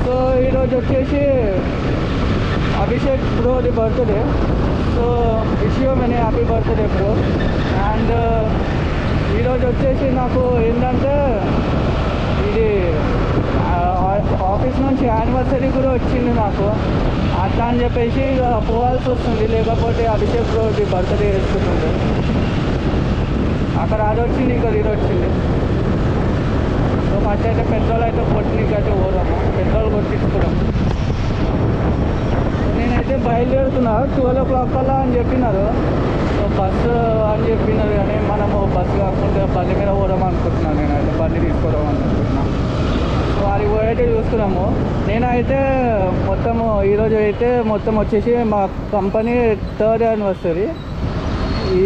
So ఈరోజు వచ్చేసి అభిషేక్ బ్రోది birthday. So wish you many happy birthday bro. And ఈరోజు వచ్చేసి నాకు ఏంటంటే ఇది ఆఫీస్ నుంచి యానివర్సరీ కూడా వచ్చింది నాకు. అట్లా అని చెప్పేసి ఇక పోవాల్సి వస్తుంది, లేకపోతే అభిషేక్ బ్రోది బర్త్డే చేసుకుంటుంది. అక్కడ అది వచ్చింది, ఇక్కడ ఇది వచ్చింది. సో ఫస్ట్ అయితే పెట్రోల్ అయితే కొట్టినకి అయితే పోదాము, పెట్రోల్ కొట్టించుకున్నాం. నేనైతే బయలుదేరుతున్నా 12 o'clock కల్లా అని చెప్పినారు. సో బస్సు అని చెప్పినారు, కానీ మనము బస్సు కాకుండా బండి మీద పోదాం అనుకుంటున్నాను. నేనైతే బండి తీసుకోవడం అనుకుంటున్నాను. సో అది పోయితే చూస్తున్నాము. నేనైతే మొత్తము ఈరోజు అయితే మొత్తం వచ్చేసి మా కంపెనీ 3rd anniversary ఈ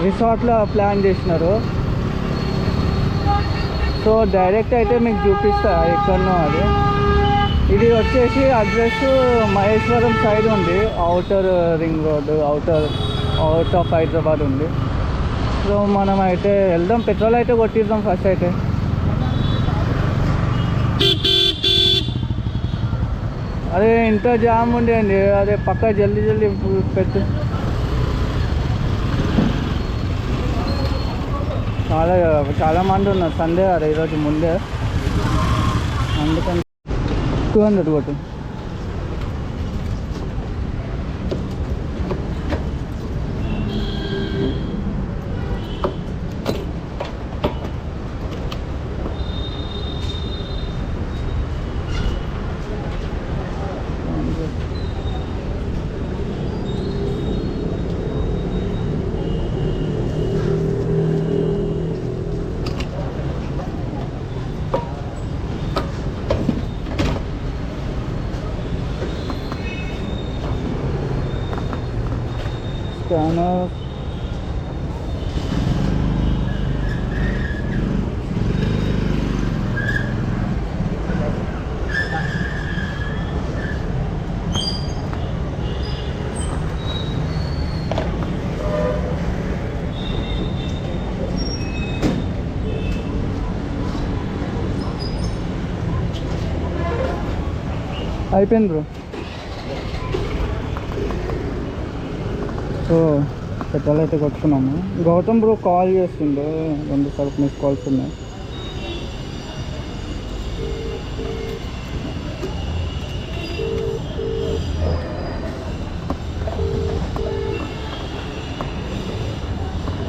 రిసార్ట్లో ప్లాన్ చేసినారు. సో డైరెక్ట్ అయితే మీకు చూపిస్తా ఎక్కడనో అది. ఇది వచ్చేసి అడ్రస్ మహేశ్వరం సైడ్ ఉంది, outer ring road, out of Hyderabad ఉంది. సో మనం అయితే వెళ్దాం, పెట్రోల్ అయితే కొట్టిద్దాం ఫస్ట్ అయితే. అదే ఇంత జామ్ ఉండే అండి, అదే పక్క జల్దీ పెట్టు. చాలా మంది ఉన్నారు, సండే అదే ఈరోజు ముందే, అందుకని 200 కొట్టు. స్కానర్ అయిపోయింది బ్రో. సో పెట్రోల్ అయితే కొట్టుకున్నాము. గౌతమ్ బ్రో కాల్ చేస్తుండే, 2 సార్లు మిస్ కాల్స్ ఉన్నాయి.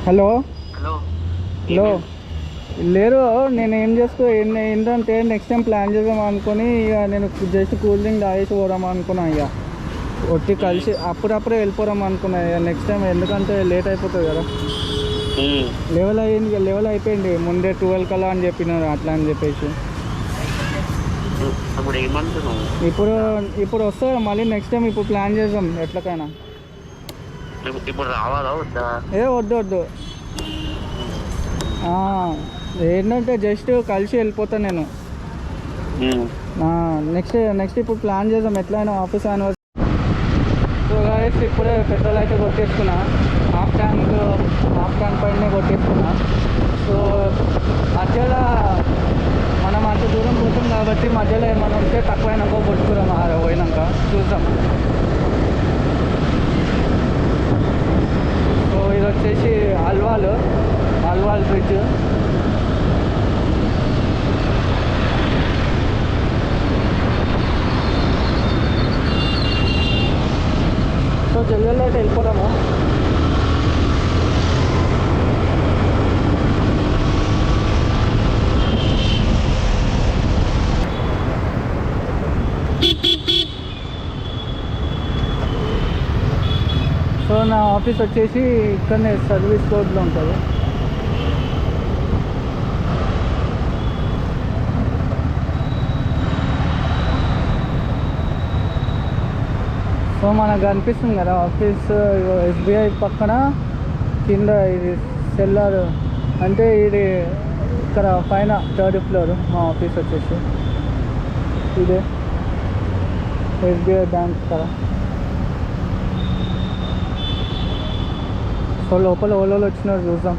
హలో హలో లేరు. నేను ఏం ఏంటంటే నెక్స్ట్ టైం ప్లాన్ చేద్దాం అనుకుని ఇక నేను జస్ట్ కూల్ డ్రింక్ తాగేసి పోదాం అనుకున్నా. ఇక ఒట్టి కలిసి అప్పుడప్పుడే వెళ్ళిపోదాం అనుకున్నా. ఇక నెక్స్ట్ టైం ఎందుకంటే లేట్ అయిపోతుంది కదా. లెవెల్ అయిపోయింది ముందే 12 కల్లా అని చెప్పినారు, అట్లా అని చెప్పేసి. ఇప్పుడు వస్తుంది మళ్ళీ నెక్స్ట్ టైం. ఇప్పుడు ప్లాన్ చేద్దాం ఎట్లకైనా. వద్దు ఏంటంటే జస్ట్ కలిసి వెళ్ళిపోతాను నేను. నెక్స్ట్ ఇప్పుడు ప్లాన్ చేద్దాం ఎట్లయినా ఆఫీస్ యానివర్సరీ. సో గైస్ ఇప్పుడే పెట్రోల్ అయితే కొట్టేసుకున్నా, హాఫ్ ట్యాంక్ పైన కొట్టేసుకున్నా. సో మధ్యలో మనం అంత దూరం పోతాం కాబట్టి మధ్యలో ఏమైనా ఉంటే తక్కువైనాక కొట్టుకున్నాం, పోయినాక చూద్దాం. సో ఇది వచ్చేసి అల్వాల్ బ్రిడ్జ్. సో జల్దీలో అయితే వెళ్ళిపోదాము. సో నా ఆఫీస్ వచ్చేసి ఇక్కడనే సర్వీస్ రోడ్లో ఉంటుంది. సో మనకు కనిపిస్తుంది కదా ఆఫీస్, ఎస్బీఐ పక్కన కింద ఇది సెల్లార్, అంటే ఇది ఇక్కడ పైన 3rd floor మా ఆఫీస్ వచ్చేసి. ఇదే ఎస్బీఐ బ్యాంక్ కదా. సో లోపల ఓలోలు వచ్చినారు, చూద్దాం.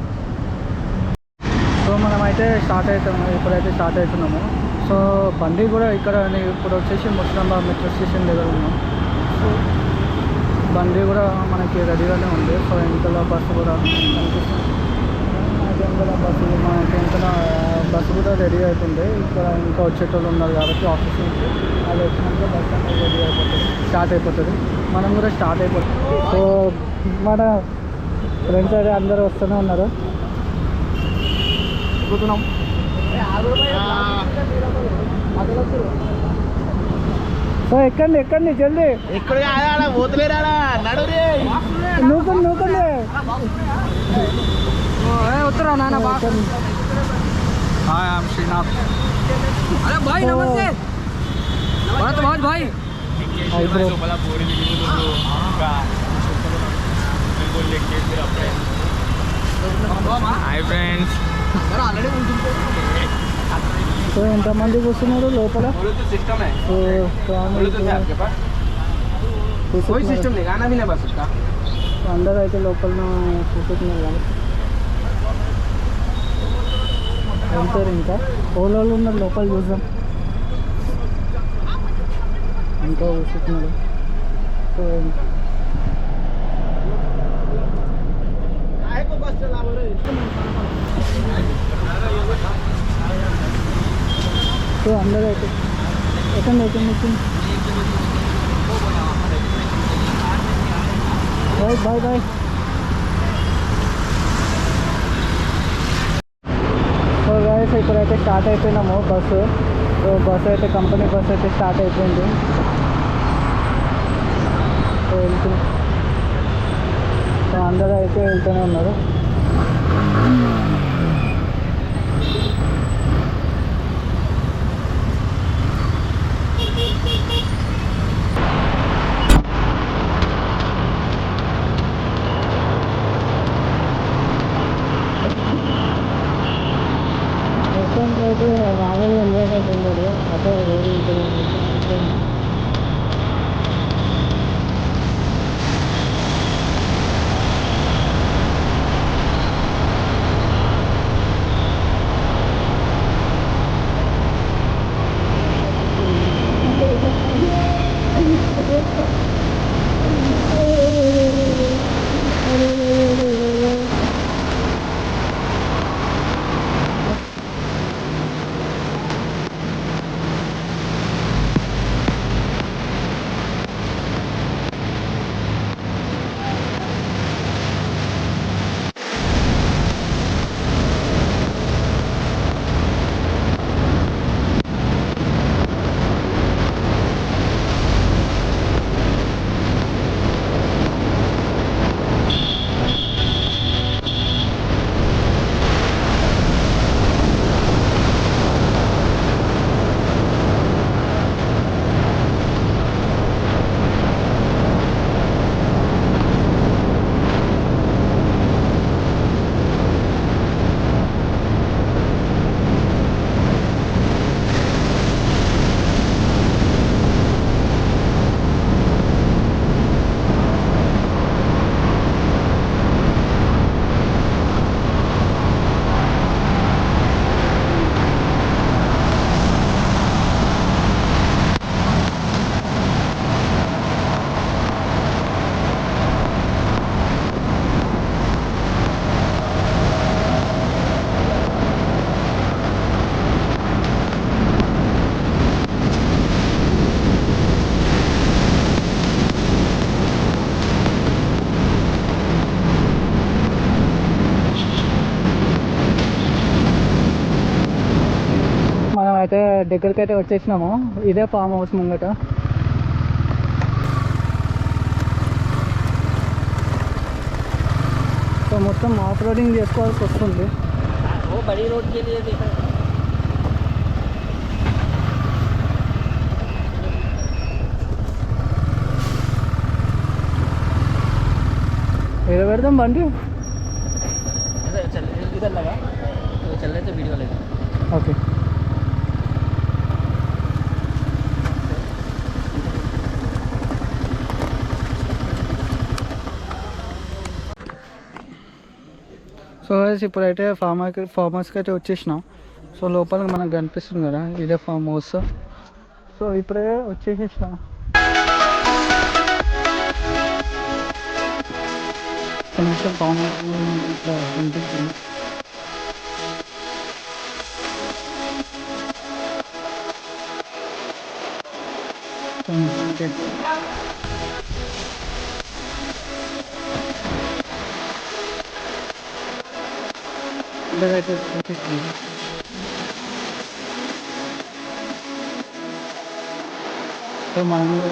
సో మనమైతే స్టార్ట్ అవుతాము, ఇప్పుడైతే స్టార్ట్ అవుతున్నాము. సో బండి కూడా ఇక్కడ ఇప్పుడు వచ్చేసి ముస్లాంబాద్ మెట్రో స్టేషన్ దగ్గర ఉన్నాం. సో బండి కూడా మనకి రెడీగానే ఉంది. సో వెనకాల బస్సు కూడా కనిపిస్తుంది. వెనకాల బస్సు మనకి వెనకాల బస్సు కూడా రెడీ అవుతుంది. ఇక్కడ ఇంకా వచ్చేటోళ్ళు ఉన్నారు కాబట్టి ఆఫీస్ నుంచి అది వచ్చినాక బస్ అనేది రెడీ అయిపోతుంది, స్టార్ట్ అయిపోతుంది. మనం కూడా స్టార్ట్ అయిపోతుంది. సో మన ఫ్రెండ్స్ అయితే అందరూ వస్తూనే ఉన్నారు. కూర్చున్నాం. సో ఎక్కండి ఎక్కండి జల్దీ. నూకండి నూకండి. ఉత్తరా నాన్న. Hi I'm Srinath. అరే భాయ్ నమస్తే. భరత్ భాయ్. Hi bro. Hi friends. So ఎంతమంది కూర్చున్నారు లోపల? అందరూ అయితే లోపల కూర్చున్నారు కానీ వెళ్తారు. ఇంకా ఓలోళ్ళు ఉన్నారు లోపల, చూద్దాం. ఇంకా కూర్చున్నారు. సో సో అందరూ అయితే ఎక్కండి ఎక్కండి ఎక్కండి. Bye bye bye. So guys ఇప్పుడైతే స్టార్ట్ అయిపోయినాము బస్సు. సో బస్సు అయితే కంపెనీ బస్సు అయితే స్టార్ట్ అయిపోయింది. సో వెళ్తున్నాం. సో అందరూ అయితే వెళ్తూనే ఉన్నారు. అయితే మామూలుగా ఎంజాయ్మెంట్ ఉండదు. అదే రోజు అయితే దగ్గరికి అయితే వచ్చేసినాము. ఇదే ఫామ్ హౌస్ ముంగట. సో మొత్తం ఆఫ్ రోడింగ్ చేసుకోవాల్సి వస్తుంది. బड़ी रोड के लिए देखा పెడదాం బండి. इधर लगा तो चल रहे थे वीडियो लेकर. ओके. సో ఇప్పుడైతే ఫార్మర్స్కి అయితే వచ్చేసినాం. సో లోపలికి మనకు కనిపిస్తుంది కదా, ఇదే ఫామ్ హౌస్. సో ఇప్పుడే వచ్చేసేసిన. కొంచెం ఫామ్ హౌస్ కనిపిస్తుంది. ఇలాగైతే సో మనం కూడా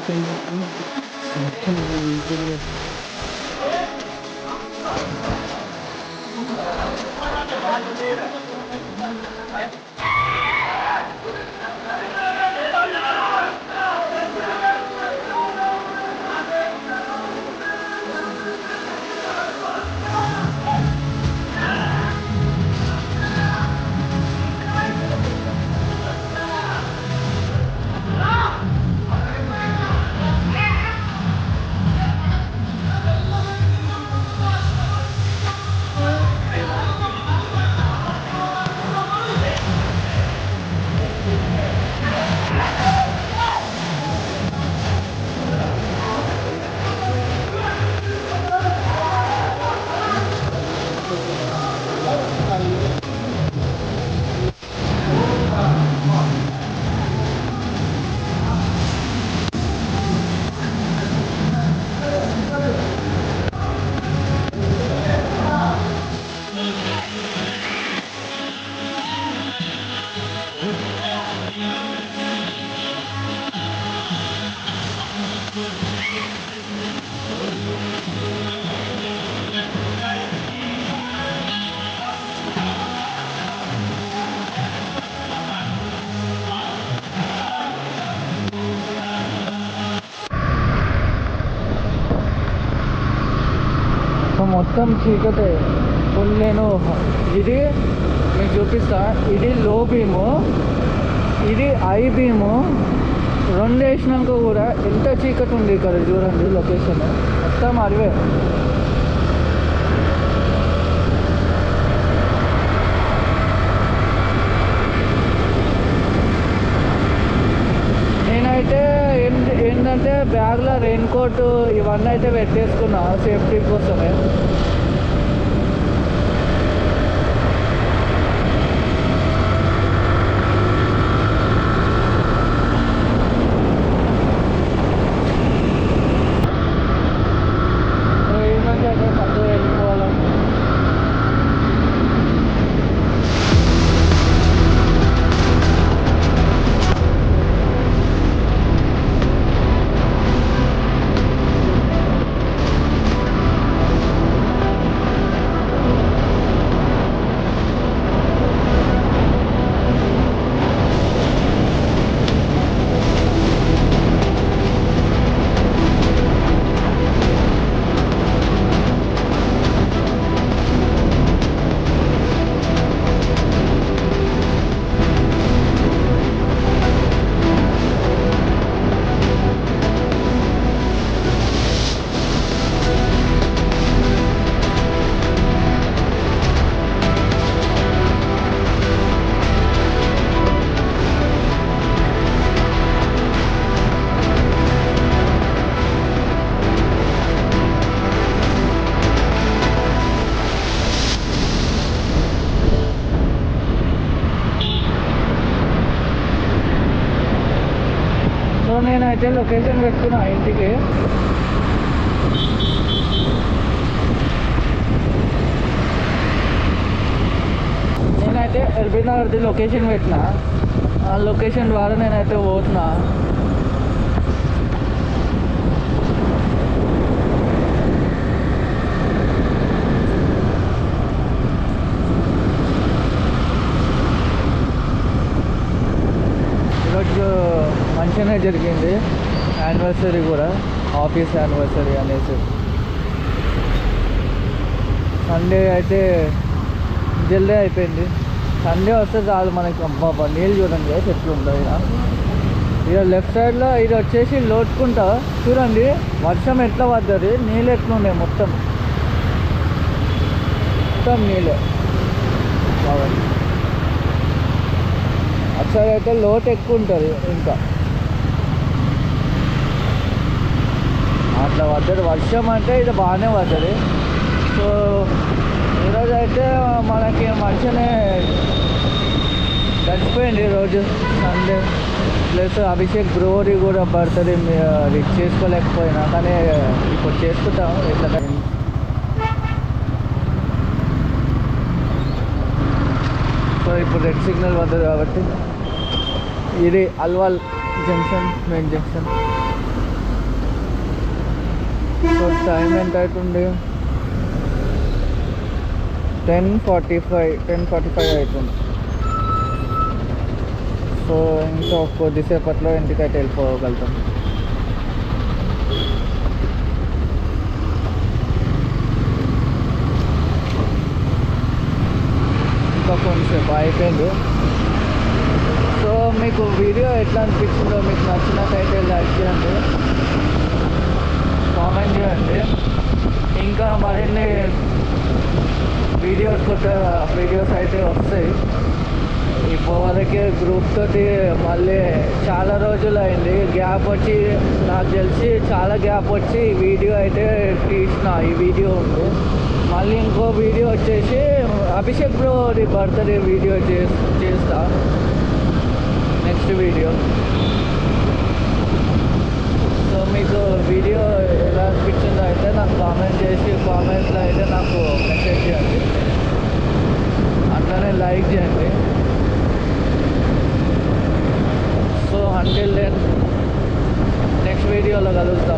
మొత్తం చీకటే ఫుల్. నేను ఇది మీకు చూపిస్తా. ఇది లో బీము, ఇది ఐ బీము. రెండు వేసినాక కూడా ఎంత చీకటి ఉంది ఇక్కడ చూడండి. లొకేషన్ మొత్తం అడివే. నేనైతే ఏంటంటే బ్యాగ్లో రెయిన్ కోట్ ఇవన్నీ అయితే పెట్టేసుకున్నా సేఫ్టీ కోసమే. సో నేనైతే లొకేషన్ పెట్టుకున్నా ఇంటికి. నేనైతే ఎల్బీ నగర్ది లొకేషన్ పెట్టిన. ఆ లొకేషన్ ద్వారా నేనైతే పోతున్నా. ఈరోజు మంచిగానే జరిగింది యానివర్సరీ కూడా, ఆఫీస్ యానివర్సరీ అనేసి. సండే అయితే జల్దీ అయిపోయింది. సండే వస్తే చాలు మనకి. అబ్బా నీళ్ళు చూడండి ఎట్లు ఉంటుంది ఇక లెఫ్ట్ సైడ్లో. ఇది వచ్చేసి లోటుకుంటా చూడండి వర్షం ఎట్లా పడ్డది, నీళ్ళు ఎట్లున్నాయి మొత్తం నీళ్ళే. కాబట్టి సైడ్ అయితే లోతు ఎక్కువ ఉంటుంది. ఇంకా అట్లా పడ్డది వర్షం, అంటే ఇది బాగానే పడ్డది. సో ఈరోజు అయితే మనకి మంచిగానే గడిచిపోయింది రోజు, సండే. ప్లస్ అభిషేక్ బ్రోది కూడా బర్త్డే అది చేసుకోలేకపోయినా, కానీ ఇప్పుడు చేసుకుంటాం ఇట్లా. సో ఇప్పుడు రెడ్ సిగ్నల్ పడ్డది కాబట్టి ఇది Alwal junction, main junction. So time ఎంత అవుతుంది? 10:45 అవుతుంది. సో ఇంకా కొద్దిసేపట్లో ఇంటికైతే వెళ్ళిపోగలుగుతాం. ఇంకా కొంచెంసేపు అయిపోయింది. సో మీకు వీడియో ఎట్లా అనిపించిందో, మీకు నచ్చినట్టయితే లైక్ చేయండి, కామెంట్ చేయండి. ఇంకా మరిన్ని కొత్త వీడియోస్ అయితే వస్తాయి. ఇప్పటివరకే గ్రూప్ తోటి మళ్ళీ చాలా రోజులు అయింది గ్యాప్ వచ్చి, నాకు తెలిసి చాలా గ్యాప్ వచ్చి ఈ వీడియో అయితే తీసిన. ఈ వీడియో ఉంది, మళ్ళీ ఇంకో వీడియో వచ్చేసి అభిషేక్ బ్రో బర్త్డే వీడియో చేస్తా నెక్స్ట్ వీడియో. సో మీకు వీడియో ఎలా అనిపించిందో అయితే నాకు కామెంట్ చేసి, కామెంట్లో అయితే నాకు మెసేజ్ చేయండి, అట్లనే లైక్ చేయండి. సో అంటిల్ దెన్ నెక్స్ట్ వీడియోలో కలుద్దాం.